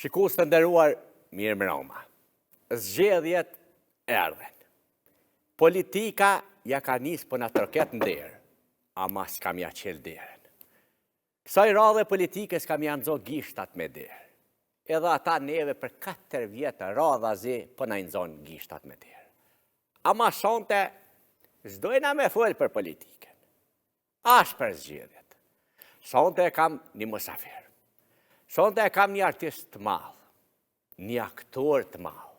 Shikus të nderuar, mirë mbrëma. Zgjedhjet erdhen. Politika ja ka nisë për në tërket nderë, ama s'kam ja qelë derën. Kësaj radhe politikës kam janë nxo gishtat me derë. Edhe ata neve për 4 vjetë radhazi për në nxon gishtat me derë. Ama sonte, zdojna me folë për politikën. Ashtë për zgjedhjet. Sonte kam një musafir. Sonte kam një artist të malë, një aktor të malë,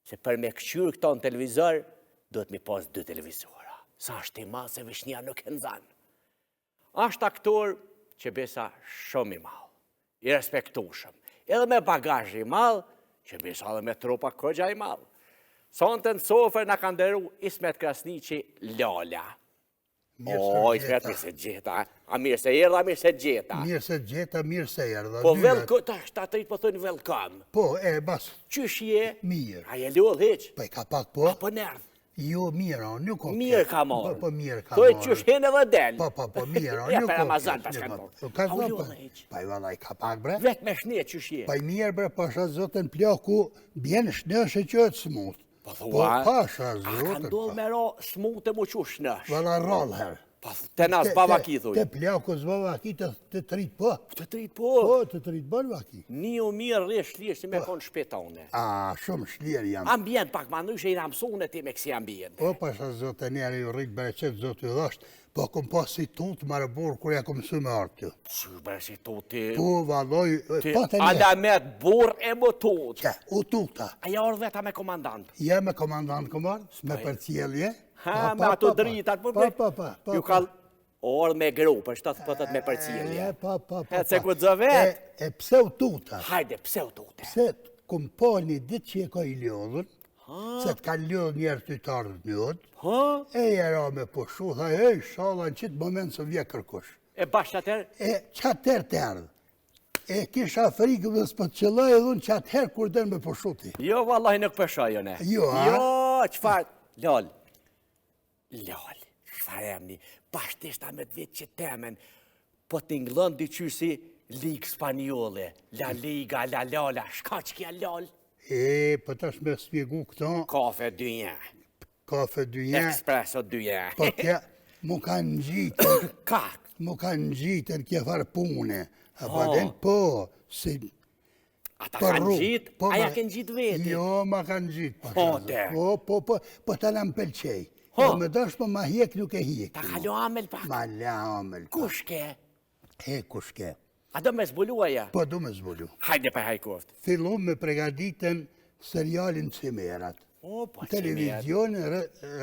se për me këqyrë këto në televizor, do të mi pas 2 televizora. Sa është i malë se vishnja nuk e nëzanë. Ashtë aktor që besa shumë i malë, i respektushëm, edhe me bagazh i malë, që besa edhe me trupa kogja i malë. Sonte në sofer në kanë deru Ismet Krasniqi Lala. O, Ismet, mirë se gjeta. A mirë se erdha, mirë se gjeta. Mirë se gjeta, mirë se erdha. Po velko, ta shtatorit po thënë velkam. Po, bas. Qysh je? Mirë. A je lull heq? Po, ka pak po. Po nerdh. Jo, mirë, nuk o. Mirë ka marrë. Po, mirë ka marrë. marrë. Thoj qysh hen edhe del. Po, mirë, Ja, nuk o. për Ramazan, pas kanë po. Ka Au zot, lull heq. pa i vallaj, ka pak bre. Vet me shne, qysh je? Pa i mirë bre, pasha zotën plaku, bjen shnëshe që të smut. Po Po, thua, pasha a ka zotën. ndodh me ro smute mu qush nësh? Valla rrallë herë. Po të nas bavaki thuj. Te plaku zbavaki të trit po. Të trit po. Po, të trit bën vaki. Një o mirë rresh shlish si me konë shpetone. A, shumë shlirë janë. Ambient pak ma nëshe i ramsune ti me kësi ambient. Po, pasha zotë njerë ju rritë bereqet zotë ju dhashtë, po kom pas si tutë marë burë kur ja kom su me artë. Që bërë si tuti? Po, valoj, po të njerë. Adamet burë e më tutë. Që, u tuta. A ja orë veta me komandant? Ja me komandant komar, me për cjelje. Ha, me ato dritat. Pa. Ju ka orë me grupë, është të pëtët me për cilje. Pa. E ce ku të zëvet? E pse u tuta. Hajde, pse u tuta? Pse kom po një ditë që e ka i ljodhën, se të ka ljodhë njerë të i tarët njodë, e jera me pushu, tha, shala në qitë moment së vje kërkush. E bashkë atër? E qatër të erdhë. E kisha frikë dhe s'pët qëllaj edhe unë qatëherë kur den me pushuti. Jo, vallahi nuk përshoj, jo ne. Jo, a? Jo, qëfar? Lol, qëfar emni? Bashtishta me të vitë që temen, po t'inglën dy qysi Ligë Spanjole, La Liga, La Lala, shka që kja lol? Po tash me spjegu këto. Kafe dyja. Kafe dyja. Espresso dyja. Po tja, mu kanë gjitën. Kak? Mu kanë gjitën kje farë pune. A pa den, po, si... Ata kanë gjitë? A ja kanë gjitë veti? Jo, ma kanë gjitë. Po ta në më pelqej. Po me dash po ma hjek nuk e hjek. Ta ka lo amel pak? Ma la amel pak. Kushke? Kushke. A do me zbuluaja? Po do me zbulu. Hajde pa hajkoft. Fillu me pregaditën serialin Cimerat. O, po Televizion,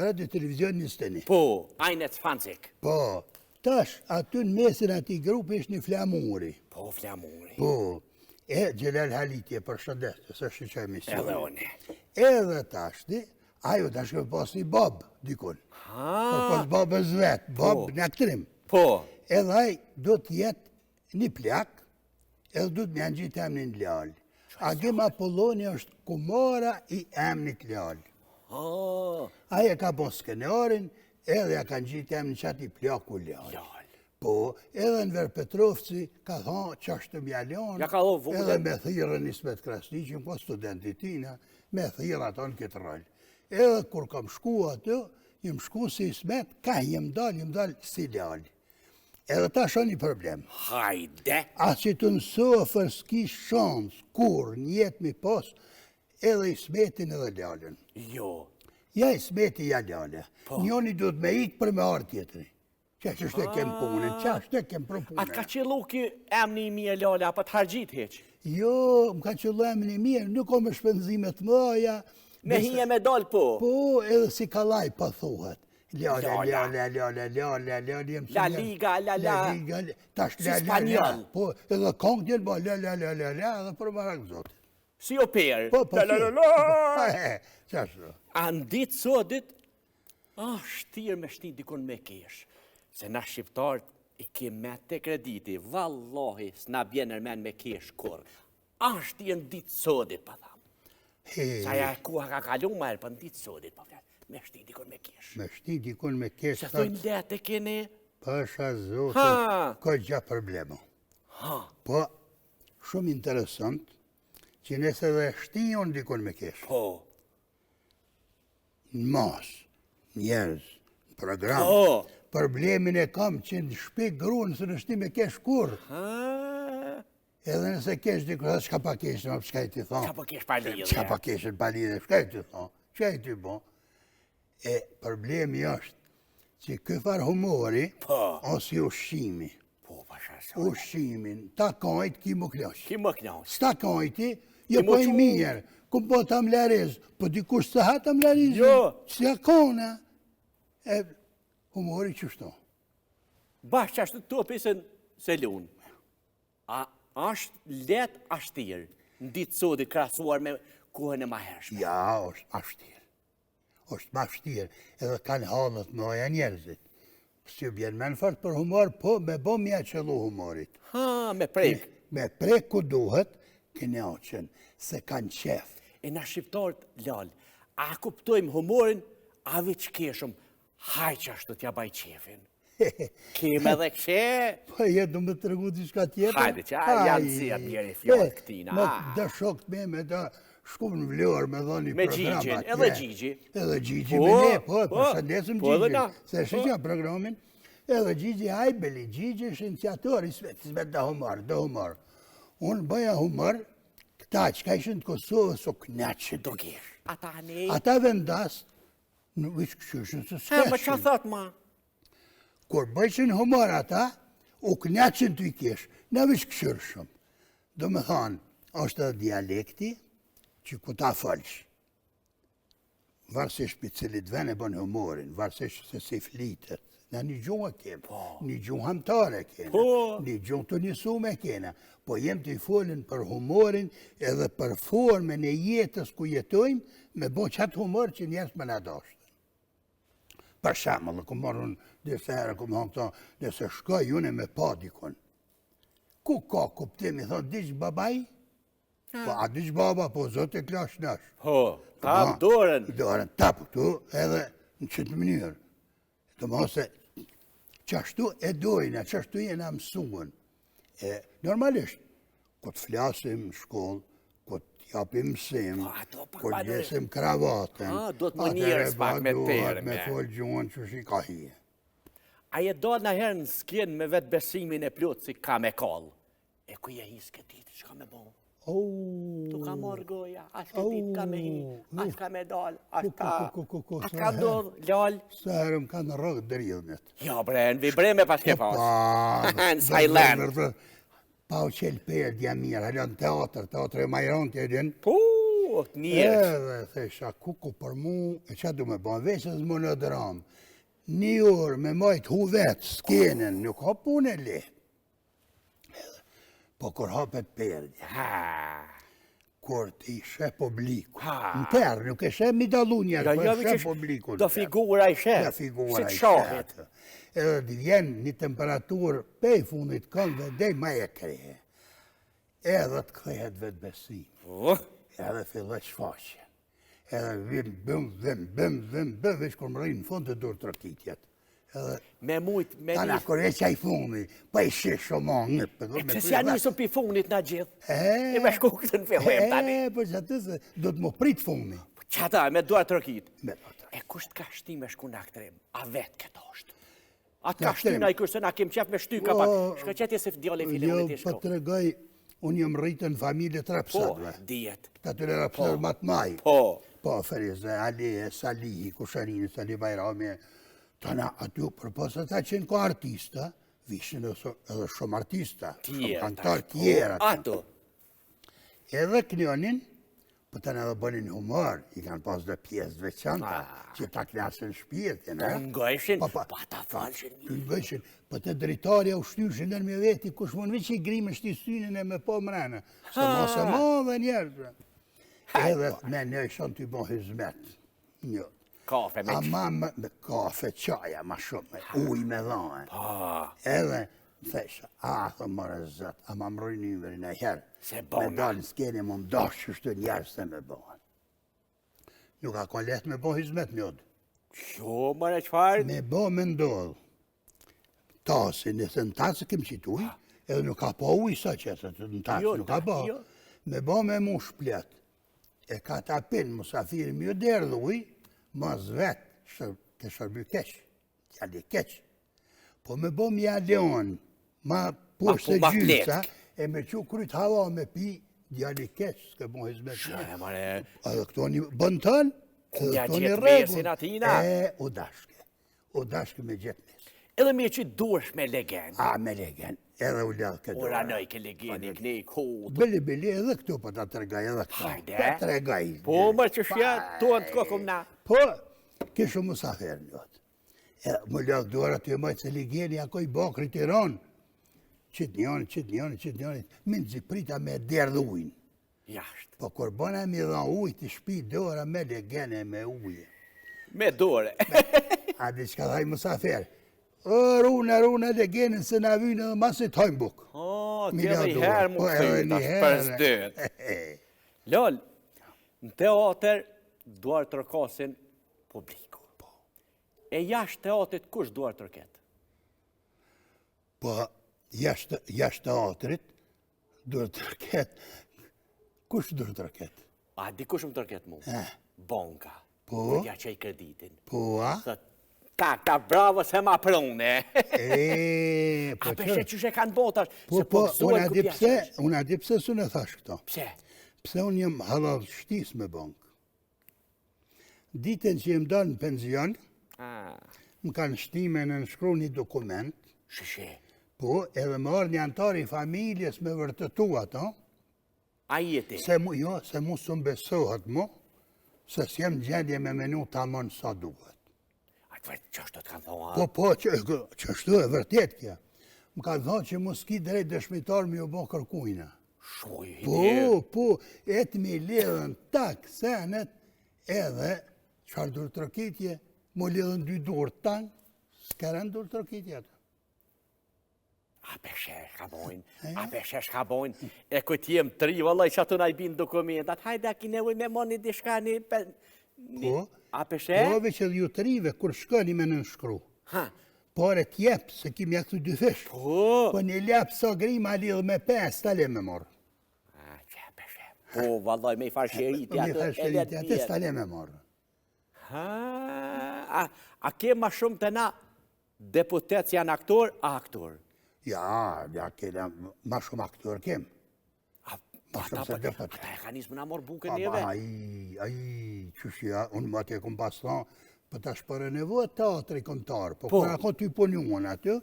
radio televizion një steni. Po, ajnet fancik. Po, tash, aty në mesin ati grupi ishtë një flamuri. Po, flamuri. Po, Gjelal Halitje për shëndet, se është që emision. Edhe one. Edhe tash, ajo tash ke pas një bab, dikun. Për pas babës vetë, bab në aktrim. Po. Edhe aj do t'jetë një plak, edhe do t'me janë gjitë emnin Lal. Agim Apolloni është kumara i emnit Lal. Aja ka bon skenarin, edhe ja kanë gjitë emnin qati plaku Lal. Po, edhe në Verpetrovci ka thonë qashtë të mjalion, edhe me thirën Ismet Krasniqi, po studentit tina, me thirën ato në këtë rol. Edhe kur kam shku atë, jem shku si Ismet, ka jem dal si Lal. Edhe ta shë një problem. Hajde! A që të në sofër s'ki shansë, kur njetë mi pas, edhe Ismetin edhe Lalën. Jo. Ja Ismeti ja Lale. Njoni du të me ikë për me arë tjetëri. Që është e kem punën, që është e kem për punën. A të ka qëllu ki emni i mje Lale, apo të hargjit heq? Jo, më ka qëllu emni i mje, nuk o me shpenzimet mëja. Me hije me dal po? Po, edhe si kalaj pa thuhet. Lale, La Liga, si Spanjol. Po, edhe kongë tjelë, bo, edhe për barak zotit. Si oper? Po, qashtu. A në ditë sotit, shtirë me shti dikon me kesh. Se na shqiptarët i keme të krediti, vallahi, s'na bjenë nërmen me kesh kur. Shtirë në ditë sotit, pa thamë. Sa ja e kuha ka kalu ma erë, pa në ditë sotit, pa fletë. Me shti dikon me kesh. Me shti dikon me kesh. Se thujnë letë e kene? Pasha zotit, ka gja problemo. Po, shumë interesant, që nëse dhe shtion dikon me kesh, Po. në mas, njerëz, në program, Po. problemin e kam që në shpi grunë se në shti me kesh kur. Edhe nëse kesh dikon, shka pa kesh, më shka i ti thonë. Qa po kesh pa lidhje? Shka pa kesh në pa lidhje, shka i ti thonë. Shka i ti bo. E problemi është që këfar humori, Po. ose ushqimi. Po, pasha sa. Ushqimin, ta kajt ki më klosh. Ki më knaq? Sta kajti, jo po i mirë, ku po ta mlariz, po dikush të ha ta mlariz. Jo. Si a kona. E humori qështo. Bashkë që ashtë të topi se lunë. A është let ashtirë, në ditë sotit krasuar me kohën e mahershme. Ja, është ashtirë. është ma shtirë, edhe kanë halët me oja njerëzit. Si bjen me në fort për humor, po me bo mja qëllu humorit. Ha, me prek. Me prek ku duhet, këne oqen, se kanë qef. E na shqiptarët, lal, a kuptojmë humorin, a veç keshëm, haj që ashtu t'ja baj qefin. Keme dhe këshe. Po je du me të rëgu diçka tjetër. Hajde që janë si atë bjeri fjallë këtina. Me dë shokët me da shku në vlorë me dhoni Me programat. Gjigjin, edhe Gjigji. Edhe Gjigji me ne, po, përshëndesim po, edhe na. Gjigji. Se shqyqa programin. Edhe Gjigji hajbeli, Gjigji është iniciator, i svet da humor. Unë bëja humor, këta që ka ishën të Kosovë, so knaqët. Do kesh. Ata ne. Ata vendas, në vishë këshyshën, se Ha, më që s'keshin. thot ma? Kur bëjqin humor ata, u knaqën të i kesh, në vishë këshyrë shumë. Do me thanë, është edhe dialekti, që ku ta falsh. Varsisht për cilit vene bën humorin, varsisht se si flitet. Në një gjuhë kemë, një gjuhë hamtare kena, një gjuhë të njësume kena, po jem të i folin për humorin edhe për formën e jetës ku jetojmë, me bo qatë humor që njerës më në dashtë. Për shamëllë, ku marrën dëse herë, ku më hëmë këto, dëse shkoj une me pa dikon. Ku ka kuptimi, thonë, diqë babaj? Po, a diqë baba, po, zote klash nash. Po, tap dorën. Dorën, tap këtu, edhe në qëtë mënyrë. Të më se, qashtu e dojnë, qashtu jena mësuën. Normalisht, ku të flasim në shkollë, ku të japim mësim, ku të gjesim kravatën, do të më njerës pak me terë. me folë gjuhën që shi ka hije. A je do në herë në skjen me vetë besimin e plotë si ka me kallë. E ku je hisë këtë ditë, që ka me bo? Tu ka morë goja, as këtë ditë ka me hi, as ka me dalë, as ka dodhë, lallë. Sa herëm ka në rëgë dërilmet. Ja, bre, në vibreme pas ke fasë. Në Sajland. Pa u qelë për dja mirë, halon teatr e majron të edhin. Po, të njerës. Edhe, thesha, kuku për mu, e qa du me bon, veçës më në dramë. Një orë me majtë hu vetë, skenen, nuk ha punë e le. Po kur hapet perdja, kur ti shë publiku, në terë, nuk e shë mi dalu njerë, po e shë publiku. Do figura i shë, Do figura si i të shohit. Edhe të vjen një temperaturë pej fundit këndë dhe dej ma e kreje. Edhe të krejet vetë besim. Edhe fillet shfaqen. Edhe vim, veç kur më rrinë në fund të dur të rëkitjet. Me mujt, me Tana njështë. kur e qaj fundi, pa i shish o ma ngëpë. Pëse si janë njësën për funit në gjithë. E me shku këtë në fillim tani. Po që atë se do të më prit fundi. Qata, me duar të rëkit. Me duar të rëkit. E kusht ka shti me shku në aktrim? A vetë këtë është? Atë ka shti në i kërse na kem qef me shty ka pak. Shka qëtje se djale fillimit i Jo, shko. po të regoj, unë jam rritën në familje të Po, rapsatve. dijet. Të atyre rapsatve më të maj. Po. Po, Ferize, Aleje, Salihi, Kusharinë, Sali Bajrami, tana aty, për posë ata qenë ka artista, vishin edhe shumë artista, shumë kantar tjera. Ato. Edhe knjonin, po të në edhe bënin humor, i kanë pas dhe pjesë veçanta, që ta klasën shpirtin. Po ngojshin, Po, pa ta falshin. Ngojshin, po të dritarja u shtyshin në me veti, kush mund veç i grimë shti synin e me po mrena. Se mos e ma dhe njerëzve. Edhe me në ishon të i bon hizmet. Një. Kafe me që. Ama me kafe, qaja, ma shumë, uj me dhane. Edhe, thesha, thë mërë zët, ama më rojnë verin e herë. Se Me bona. dalë s'keni më mdash që shtë njerës se me bëhen. Nuk a ka letë me bo hizmet njëtë. Jo, mërë qfarë? Me bo me ndodhë. Tasi, nëse në tasë kem qituj, edhe nuk ka po uj sa që, se në tasë Jo, nuk ka po. jo. Me bo me mu shplet. E ka tapin, musafiri mjë derdhuj, mas vetë, të shërby keq, tjalli keq. Po me bo mja leon, ma poshtë ma gjysa, fletk. e me që kryt hava me pi, djalli keq, s'ke bo hizmet. Shë, mare, Edhe këto një bëntën, Ku mja këto një gjetë regull. mesin atina? U dashke me gjetë mes. edhe me që duesh me legend. A, me legen, edhe u ledhë këtë Ora nëj ke legendi, këne i kodë. Bili, edhe këtu po ta tregaj, edhe këtu. Hajde. Ta tregaj. Po, më që shja, tuan të kokëm na. Po, kishë musafer njët. Më lëdhë duar aty e majtë se legeni ako i bakri të ronë. Qitë njoni, minë ziprita me derdhë ujnë. Jashtë. Po, kur bëna mi dha ujë të shpi dora me legene me ujë. Me dore. A di qka dhaj musafer. Rune legenin se na vynë edhe masit hojnë bukë. O, t'jeve i herë mu këthy, tash për zdët. Lol, në teatr duar të rëkasin publiku. E jashtë teatrit kush duar të rëket? Po, jashtë teatrit, duar të rëket. Kush duar të rëket? A, di kush më të rëket mu? Bonka. Po? Për t'ja qej kreditin. Po, a? Thët, ta bravo se ma prune. Po A peshe që she kanë botash, se po, pëgëzuar ku pjashesh. unë a di pse su në thash këto. Pse? Pse unë jem halal shtis me bankë. Ditën që jem dalë në penzion, më kanë shtime në nëshkru një dokument, Sheshe. po, edhe më orë një antar i familjes me vërtëtu ato, A jeti? se mu së besohet mu, se s'jem gjendje me menu të amon sa duhet. A të vetë që është të kanë thonë, Po, që shtu e vërtet kja. Më kanë thonë që mu s'ki drejt dëshmitar me ju bo kërkujna. Shuj, hini. Po, e të mi lidhën tak senet edhe qarë dur të rëkitje, mu lidhën dy dur tanë, s'karen dur të rëkitje atë. A peshe shka bojnë, e këtë jem tri, vëllaj që atë na i binë dokumentat, hajde a ki nevoj me moni dishka një... Po, A peshe? po veç edhe ju të rive, kur shkoni me në nëshkru. Ha, Por e t'jep, se kimi ja këtu dy fish. po, Po një lep sa grima lidhë me 5, tale me morë. a që peshe, po, vëllaj me i farësheriti Me atë, e fashërit, letë atë bjerë. stale me morë. Ha, a ke ma shumë të na deputet që janë aktor, a aktor? Ja, kena ma shumë aktor kem. A, Ma shumë se deputet. Ata e ka nisë më na morë bukën Pa, njëve? qëshja, unë ma të e kom pas thonë, për ta shpërë nevojë teatri kontar, po Po. kër akon të i punjuan aty,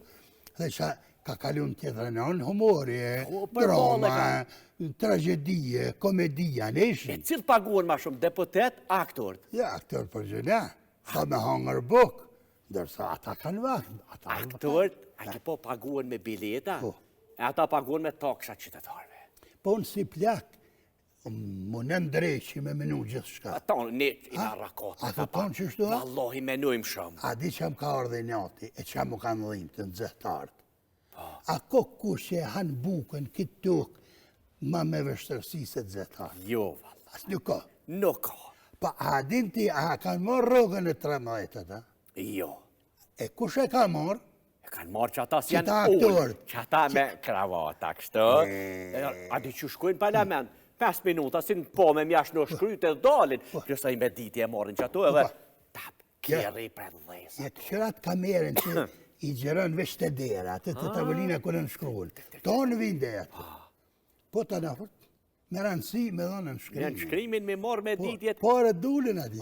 dhe që ka kalun tjetër në humori, Po, për drama, tragedie, komedia, në E ishin. cilë paguën ma shumë, deputet, a aktor? Ja, aktor për gjëna, sa me hangër buk, dërsa ata kanë vakë. Aktorët, a ke po paguën me bileta, Po. e ata paguën me taksa qytetarve. Po në si plak, më në ndrejqi me menu gjithë shka. Ata ne i na rakotë. A të tonë që shtu, a? Wallahi menujmë shumë. A di që më ka ardhe njati, e që më kanë dhimë të nëzëhtartë. Po. A ko kush që e hanë bukën këtë tukë, ma me vështërsi se të zëhtartë. Jo, valla. As nuk ka. Nuk ka. Pa a din ti, a kanë morë rogën e 13, a? Jo. E kush e ka morë? E kanë marrë që ata si Që janë ta ullë, aktorët. që ata me kravata kështë. A di që shkujnë parlament, 5 minuta, si në po me mjash në shkryt e dalin, gjësa i me diti e morin që ato edhe, tap, kjeri për dhejsa. Je të qërat kamerën që i gjerën veç të dera, të tavolina kërë në shkruun. Tonë vinde atë. Po të nafët, me rëndësi me dhonë në Në shkrimin. shkrimin me morë me ditjet. Por e dulin ati.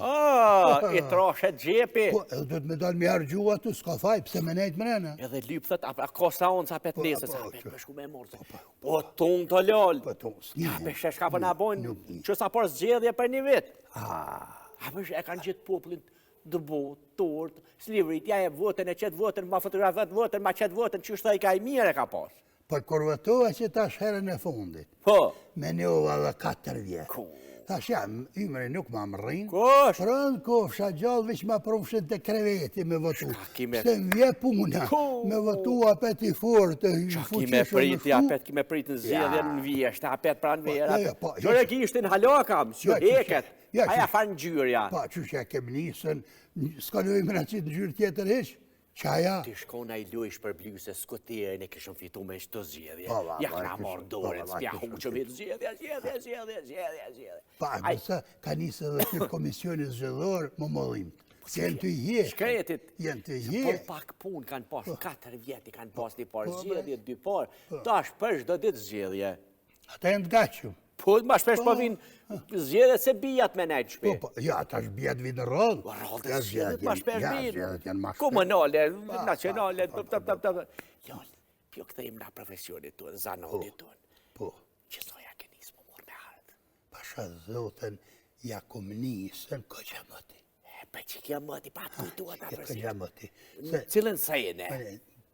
I trashet gjepi. Po, edhe do të me dalë me argju atu, s'ka faj, pse me nejtë mrena. Edhe lypë thët, a ka sa unë sa pet nesës, po, a pet me shku me morë. Po, tonë të lallë. Po, tonë, s'ni. A peshe shka për na bojnë, Nuk di. që sa por zgjedhje për një vit. A peshe e kanë gjithë poplin dërbot, tort, slivrit, ja e votën, e qëtë votën, ma fotografat votën, ma qëtë votën, që shtë i ka i mire ka pas. Por kur vëtoha që ta herën e fundit, Po, me njova dhe 4 vjetë. Ku? Thash jam, ymre nuk ma më rrinë. Kush? Rënë kofsha gjallë veç ma prumshin të kreveti me votu. kime- Se më vje puna, Ku? me votu apet i fort, të qa ki me priti, apet ki me prit në zjedhje në vjesht, apet pranë vera. ja, po, Qore kishtin halakam, s'ju Ja, që- heket. ja, Aja që- fanë gjyrja. Pa, që që kem nisën, s'ka në imra qitë në gjyrë tjetër ish. Qaja? Ti shkona i lujsh për blyse skotirën e kishëm fitu me shto zjedhje. Po, va, Ja va, kna kishëm, marrë po, dorën, va, s'pja kishëm, huqëm i zjedhje. Pa, mësa ka njësë edhe të komisioni zgjedhor më mollim. Jenë të jetë. Shkretit, Jenë të po jetë. pak pun kanë pas 4 vjeti, kanë pas një par zjedhje, 2 par, tash për shdo ditë zjedhje. Ata jenë të gachum. Po, ma shpesh po vinë zjedhje se bijat me nejtë shpe. Po, ja, tash bjat vinë rrallë. Rrallë të zjedhjet ma shpesh vinë. Zjedhjet janë ma shpesh. Komunale, nacionale, Lol, pjo këthejmë na profesionit tonë, zanonit tonë. Po. Qësoja ke nisë më mor me ardhë. Pasha zoten, ja kom nisën këgja mëti. Për që kja mëti, pa të kujtua ta përsi. Këgja mëti. Cilën sejene?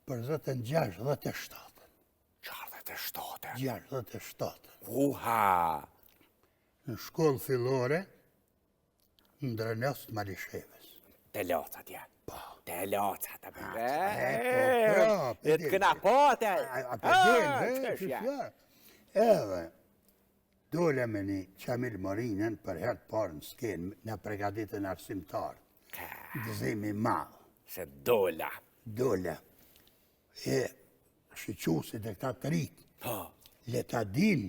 Për zoten 67. 67. 67. Uha! Në shkollë fillore, në Drënës të Malishevës. Te locat, ja. Po. Te locat, a për E të këna pote. A për din, edhe, dole me një Qamil Morinën për herë parë në skenë, në pregaditën arsimtarë. Gëzimi malë. Se dola. Dole. E shqyqusit e këta të rritë. Po. Leta din,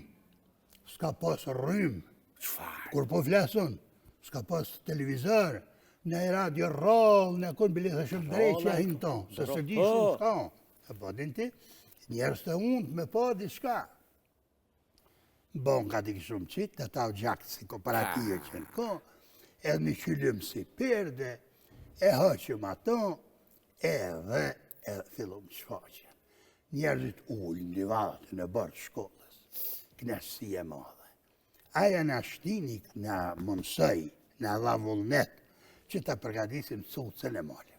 s'ka pas rrymë. Qfar? Kur po flasun, s'ka pas televizor, në e radio rrallë, në konë biletë shumë drejtë që ahin tonë, se se di shumë s'ka. E po din ti, njerës të undë me po di s'ka. Bon ka di shumë qitë, të ta u gjaktë si kooperative që në ko, edhe një qyllëm si perde, e hoqëm ato, edhe fillum të shfaqen. Njerëzit ullë në vatë në bërë shkollës, knesi e madhe. Aja në ashtini në mënsëj, në dha vullnet, që të përgatisim cucën e malim.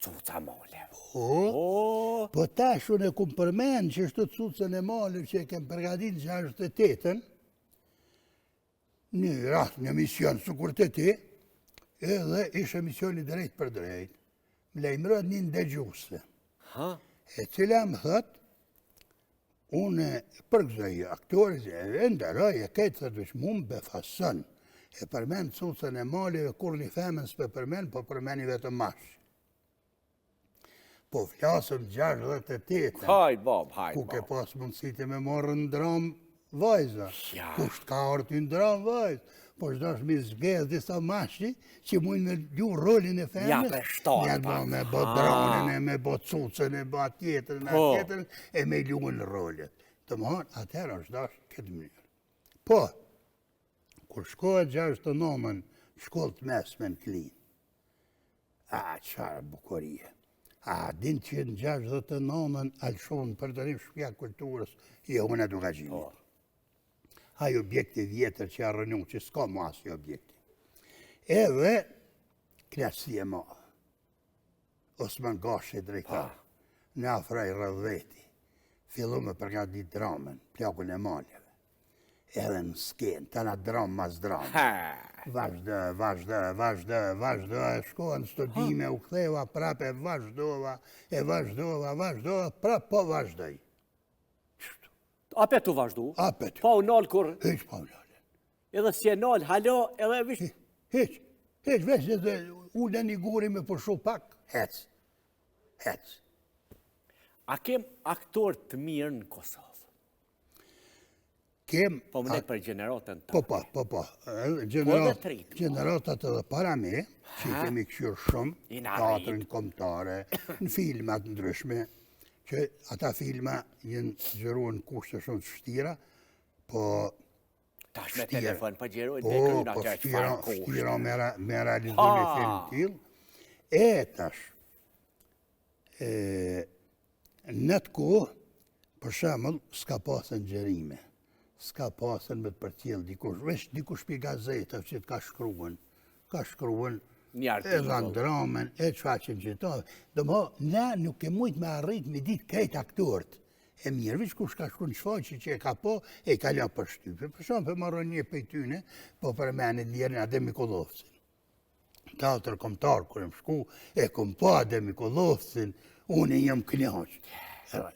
Cuca mole. Po tash unë e kumë përmenë që shtu cucën e malim që e kem përgatit 68-ën, një rast, një mision së kur të ti, edhe ishe misioni drejt për drejt, më lejmërët një ndëgjuse. E cila më thët, unë përgëzoj aktorës e ndëroj e këtë thët vësh mund befasën, e përmen cucën e malive kur një femën s'pe përmen, po përmeni vetëm mashë. Po flasëm 68. Hajt, Bob, hajt, Ku ke Bob. pas mundësit e me morë në dramë vajza. Ja. Kusht ka orë në dramë vajza. Po shdo është mi zgedhë disa mashti që mujnë me gju rolin e femës. Ja, për shtarë, Ja, pak. me bo dronën, e me bo cucën, e bo atjetërën, Po. atjetërën, e me luën rolet. Të më hanë, atërë është dashë këtë mënyrë. Po, kur shkohet 69-ën, shkollë të mesme në klinë, qarë bukurie. A din që në 69-ën alëshonë për të rrimë shpja kulturës, jo unë e duka gjimit. Ajo objekti vjetër që arrënun, që s'ka mu asë objekti. Edhe, klasi e madhe. Osman Gashi drejtar, në afraj rëdhveti, fillu me përgatit dramën, plakun e maljeve. Edhe në skenë, të në dramë mas dramë. Vazhdo, e shkoha në studime, u ktheva prape, vazhdova, prap po vazhdoj. Ape tu vazhdu? Apet. Pa u nalë kur, Heq pa ullale. edhe si e nalë, halo, edhe vish. Heq, veç edhe ullë një guri me përshu pak, hec. A kem aktor të mirë në Kosovë? Kem, Po më ne për gjeneratën të. po, dhe trit, po. generatat edhe para me, që i kemi këshyrë shumë, I na teatrën kombëtare, në filmat ndryshme, që ata filma jenë gjëruar në kushte shumë të vështira, po Tash me vështira. telefon, pa gjeroj, Po, dhe kërina po që e vështira qëfar kushte. vështira me realizu një film t'il. E tash, në të kohë, për shemëll, s'ka pasën gjerime, s'ka pasën me të përcjell dikush, veç dikush për gazetëve që t'ka shkruan, Një e artikull. dhanë dramën, e qfaqen që ta. Dëmo, na nuk e mujtë me arrit me ditë krejt aktorët. E mirë, veç kush ka shku në shfaqe që e ka po, e ka la për shtype. Për shumë për marron një për tyne, po për menit ljerën Adem Mikolovcin. Teatr kombëtar, kër më shku, e kom po Adem Mikolovcin, unë e jam knjaq.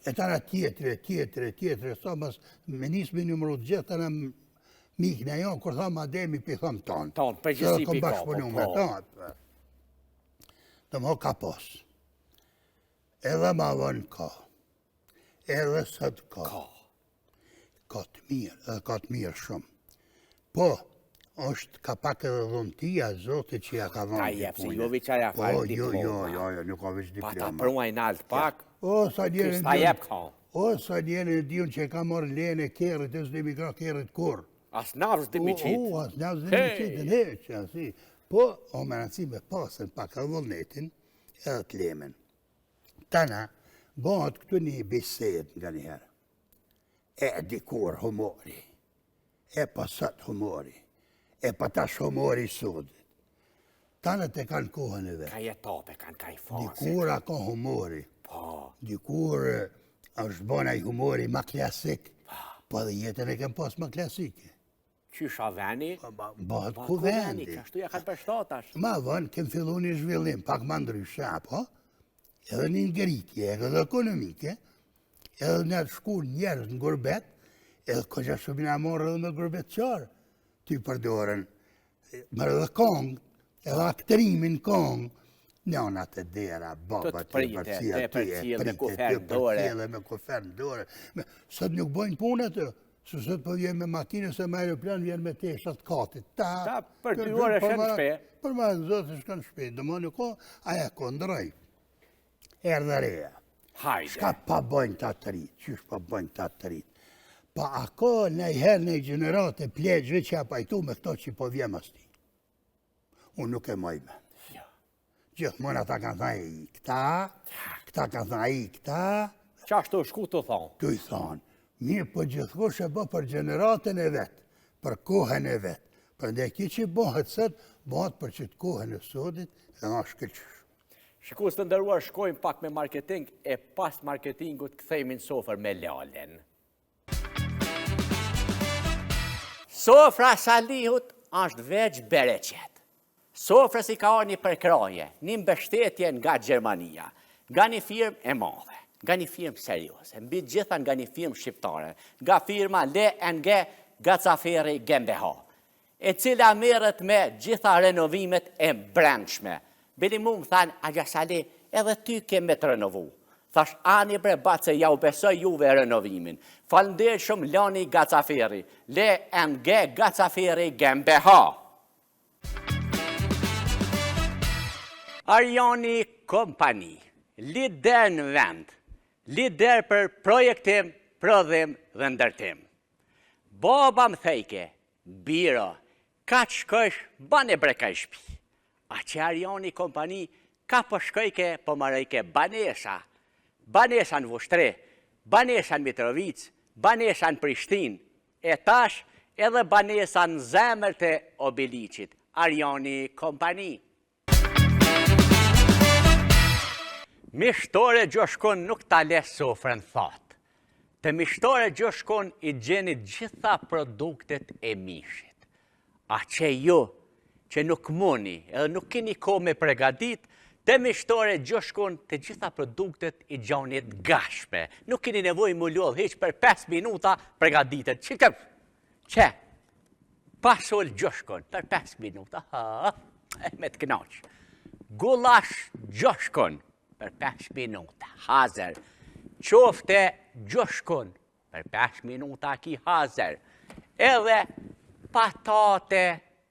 E tana tjetër, sa mas me nisë me numëru të gjithë, tana mikë në jo, kur thamë Ademi, për thamë tonë. Tonë, përgjithësi Kom pi ka, bashkëpunu po, me po. tonë. Të më ka posë. Edhe ma vonë ka. Edhe sot ka. Ka të mirë, edhe ka të mirë shumë. Po, është ka pak edhe dhuntia, Zotit që ja ka dhënë. Ka jep, se jo veçaja fare diploma. Jo, nuk ka veç Pa ta diploma. pruajnë altë pak, O, sa njerën ta jep ka. e diun që ka marrë lene kerët, e s'demi ka kerët kur. As navës dhe mi qitë. As navës dhe mi qitën, heq, asi. Po, o me nësi me pasën pak edhe vullnetin, edhe të lemen. Tana, bëhat këtu një bised nga njëherë. E dikur humori, e pasat humori, e patash humori sudit. Tanët e kanë kohën e vetë. Ka jetope, kanë ka i fase. Dikura ka humori. Po, Dikur është bona i humori ma klasik, po dhe jetën e kem pas ma klasike. qysha veni? Bëhet ku vendi. Kështu ja kanë përshtatash. Ma vënë, kem fillu një zhvillim, pak ma ndrysha, po? Edhe një ngritje, edhe ekonomike, edhe në shku njerës në gurbet, edhe këgja shumë nga morë edhe me gurbet qarë, ty përdorën, mërë edhe kongë, edhe aktrimin kongë, njonat e dera, babat Të përcjell me kufer në dore. me kufer në dore. Sot nuk bojnë punët, sot po vjen me makinë se me aeroplan vjen me teshat katit. Ta, për 2 orë shkon shpe. Për ma në zotë shkon shpe, dhe më nuk o, aja kondroj. Erdhe reja. Hajde. Shka pa bojnë të atërit, qysh pa bojnë të atërit. Pa ako nëjherë në gjenerate plegjve që ja pajtu me këto që po vjem as ti. Unë nuk e mojme. Gjithmonë ata kanë thënë i këta kanë thënë i këta. Qashtu shku të thonë? Tu i thonë, mirë po gjithkush e bë për gjeneratën e vetë, për kohën e vetë. Për ndë ki që bëhet sëtë, bëhet për që të kohën e sotit, e nga shkëllqysh. Shikus të ndëruar, shkojmë pak me marketing, e pas marketingut këthejmë në sofër me Lalen. Sofra Salihut është veç bereqet. Sofra si ka një përkraje, një mbështetje nga Gjermania, nga një firmë e madhe, nga një firmë seriose, mbi gjitha nga një firmë shqiptare, nga firma LNG Gacaferi GmbH, e cila merret me gjitha renovimet e brendshme. Bili mu më thanë, Agja Sali, edhe ty keme të renovu. Thash, ani bre bace, ja u besoj juve renovimin. Falënderit shumë Lani Gacaferi, LNG Gacaferi GmbH. Arjani Kompani, lider në vend, lider për projektim, prodhim dhe ndërtim. Baba më thejke, biro, ka të shkësh, bane breka i shpi. A që Arjani Kompani ka për shkëjke, po marëjke banesa. Banesa në Vushtre, banesa në Mitrovic, banesa në Prishtin, e tash edhe banesa në zemër të Obilicit. Arjani Kompani. Mishtore Gjoshkon nuk ta le sofrën thot. Të mishtore Gjoshkon i gjenit gjitha produktet e mishit. A që ju, që nuk muni, edhe nuk keni ko me pregadit, të mishtore Gjoshkon të gjitha produktet i gjanit gashme. Nuk keni nevoj mu lodh heq për 5 minuta pregaditet. Që? Pasol Gjoshkon për 5 minuta. Me të knaq. Gulash Gjoshkon për 5 minuta, hazer. Qofte Gjoshkon për 5 minuta ki hazer. Edhe patate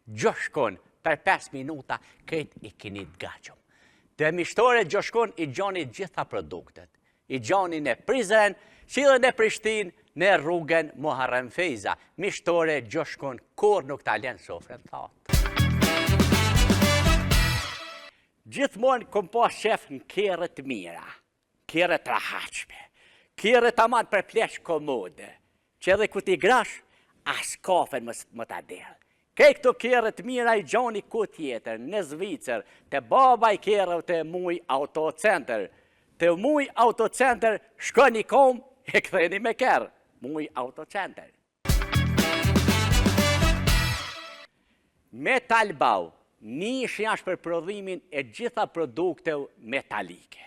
Gjoshkon për 5 minuta këtë i kini të gachum. Të mishtore Gjoshkon i gjoni gjitha produktet. I gjoni në Prizren, qilën e Prishtin, në rrugën Muharrem Fejza. Mishtore Gjoshkon kur nuk ta len sofrën thot. Gjithmonë kom pas shef në kerët mira, kerët rahaqme, kerët aman për plesh komode, që edhe ku t'i grash, as kafen më t'a delë. Kej këto kerët mira i gjoni ku tjetër, në Zvicër, të baba i kerët të muj autocenter. Të muj autocenter, shko një kom, e këtheni me kerë, muj autocenter. Metalbau. Nishi është për prodhimin e gjitha produkte metalike.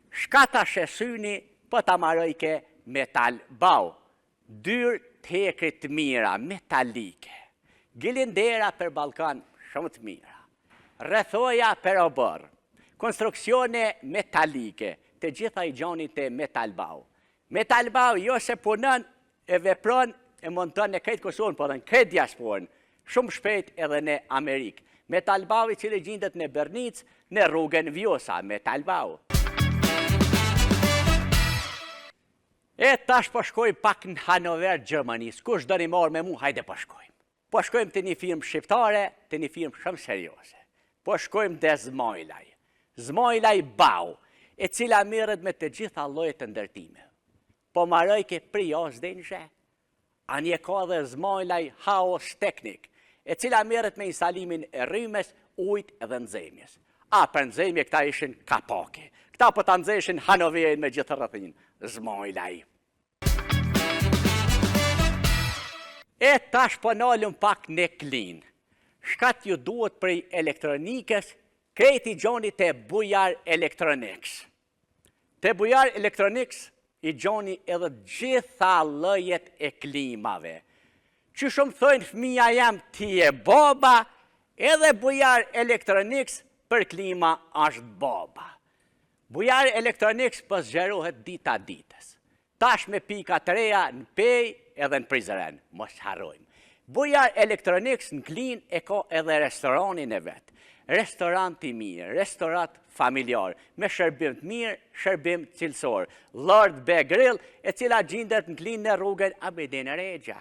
Shkata shesyni për ta marojke Metalbau. Dyrë tekrit mira, metalike. Gilindera për Balkan, shumë të mira. Rrethoja për obër. Konstruksione metalike, të gjitha i gjonit të Metalbau. Metalbau jo se punon e vepron e monton në krejt Kosovën, por në krejt diasporën, shumë shpejt edhe në Amerikë. Metalbau i cili gjendet në Bernic, në rrugën Vjosa, Metalbau. E tash po shkojmë pak në Hanover, Gjermanisë. Kush do një marrë me mu, hajde po shkojmë. Po shkojmë të një firmë shqiptare, të një firmë shumë serioze. Po shkojmë dhe Zmojlaj. Zmojlaj Bau, e cila merret me të gjitha llojet të ndërtime. Po marroj ke prijos dhe në anje ka dhe Zmojlaj Haos Teknik, e cila merret me instalimin e rrymes, ujit edhe nxemjes. Për nxemje këta ishin kapake. Këta po ta nxeshin Hanoverin me gjithë rrëthin. Zmojlaj. E tash po nalëm pak në klinë. Shkat ju duhet prej elektronikës, krejti gjoni të Bujar Electronics. Të Bujar Electronics i gjoni edhe gjitha llojet e klimave. Që shumë thojnë fëmija jam ti e baba, edhe Bujar Electronics për klima është baba. Bujar Electronics po zgjerohet dita ditës. Tash me pika të reja në Pej edhe në Prizren, mos harrojmë. Bujar Electronics në Klin e ka edhe restoranin e vetë. Restorant i mirë, restorant familjar, me shërbim të mirë, shërbim cilësor. Lord Be Grill, e cila gjendet në Klin në rrugën Abedin Regja.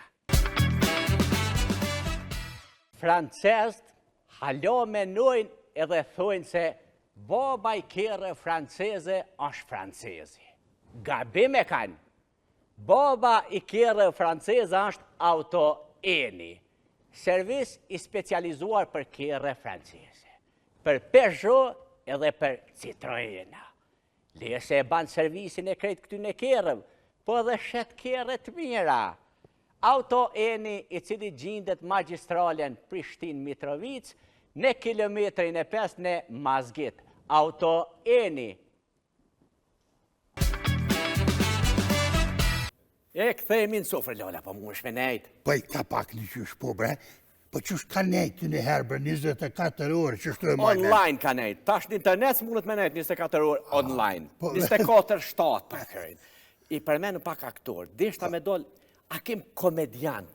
Francezët halo menojnë edhe thojnë se baba i kere franceze është francezi. Gabim e kanë. Baba i kere franceze është auto-eni. Servis i specializuar për kere franceze. Për Peugeot edhe për Citroena. Lese e banë servisin e krejt këty në kerëm, po edhe shet kere të mira. Auto-eni i cili gjendet magistralen Prishtin-Mitrovic në kilometrin e 5 në Mazgit. Auto-eni. E këthejmi në sofrë, Lola, po mu është me nejtë. Po i ka pak një qysh po, bre. Po qysh ka nejtë në herë, bre, 24 orë, që shtu e majnë? Online ka nejtë. Tash në internet së mundet me nejtë 24 orë online. 24/7 për kërën. I përmenu pak aktor. Deshta me dollë, a kem komedian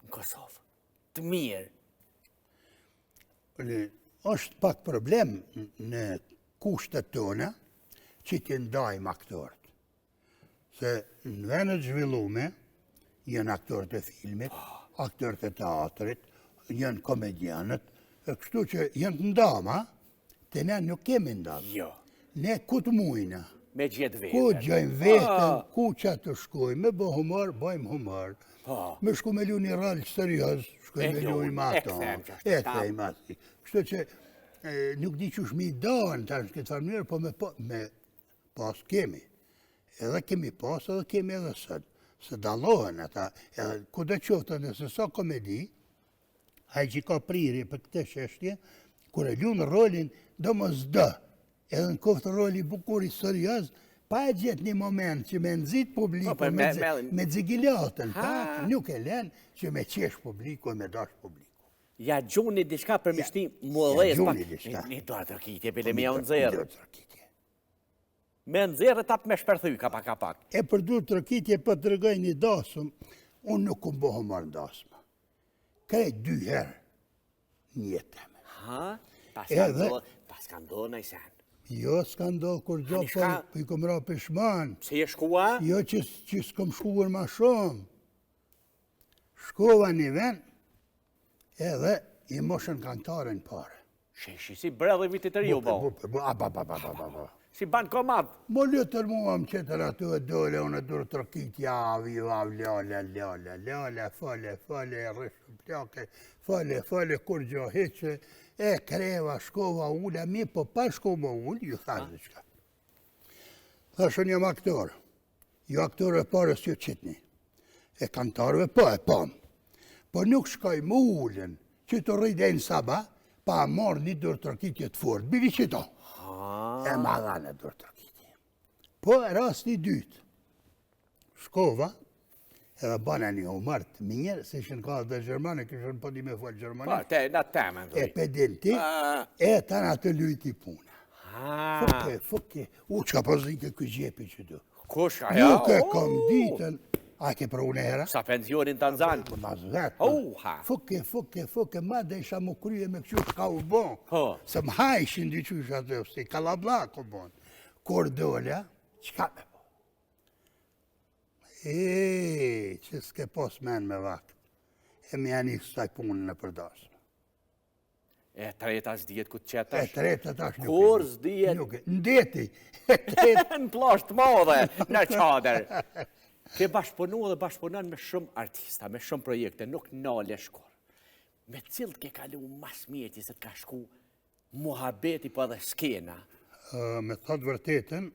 në Kosovë? Të mirë. është pak problem në kushtet tona që të ndajmë aktorët. Se në vendet zhvillume, janë aktorët e filmit, aktorët e teatrit, janë komedianët, e kështu që janë të ndama, të ne nuk kemi ndama. Jo. Ne ku të mujna. Me gjithë vetën. Ku gjojmë vetën, ku që të shkojmë, me bë humor, bëjmë humor. Me shku me lu një rallë serios, shkojmë me lu një mato. E këthejmë ati. Kështu që nuk di që shmi donë, tash në këtë farë mënyrë, po me pas kemi. Edhe kemi pas, edhe kemi edhe sëtë. Se dalohen ata, edhe ku dhe qoftë nëse sa komedi, haj që ka priri për këtë sheshtje, kur e lunë rolin, do më zdë, edhe në koftë roli bukuri serios, pa e gjithë një moment që me nëzit publiku, me dzigillatën, nuk e len që me qesh publiku e me dash publiku. Ja gjuni diçka për mishti mullës, gjuni diçka. Një dorë tërkitje, bile me janë zërë. Me nëzirë tap me shperthy, kapak. E për dur tërkitje për të rëgoj një dasëm, unë nuk këmë bohë marë dasëma. Krejt 2 herë një jetëme. Pas ka ndohë në i sen. Jo, s'ka ndohë kur gjo, për i këmë ra pishman. Si e shkua? Jo, që s'kom shkuar ma shumë. Shkova një ven, edhe i moshën kantaren pare. Sheshi, si bredhe vitit të riu, bo. Si banë komad. Mo lëtër mua më qëtër ato e dole, unë e durë tërkitja, lale, fale, rishëm plake, fale, kur gjo heqe, e kreva, shkova ulla, mi, po pa shkova ull, ju thashtë dhe qka. Thashën jam aktor, ju aktorëve parës ju qitni, e kantarëve po e pom, po nuk shkoj më ullën, që të rridejnë saba, pa marrë një durë tërkitje të fort, bili qito. E madha në durë tërkitje. Po, rast një dytë, shkova, edhe bana një humar të mirë, se ishën ka dhe Gjermane, këshën po di me folë Gjermane. Po, na temen. E pedinti, e ta në të lujti puna. Fukke. Që ka pozin ke këj gjepi që du. Kush, aja? Nuk e kom ditën. A ke për unë era? Sa pensionin të nëzanë? Ma zvetë. Fukke, ma dhe isha më krye me këqy ka u bon. Se më hajshin dy qysh atë, si kalabla ku bon. Kur dolla, qka me bo? Që s'ke pos men me vakt. E me janë i staj punën në përdasë. E treta s'dijet ku të qetash? E treta tash nuk. Kur s'dijet? Ndeti. Në plasht madhe, në qader. Ke bashkëpunu dhe bashkëpunan me shumë artista, me shumë projekte, nuk nale shkor. Me cilët ke kalu mas mjeti se të ka shku muhabeti pa dhe skena? Me thotë vërtetën,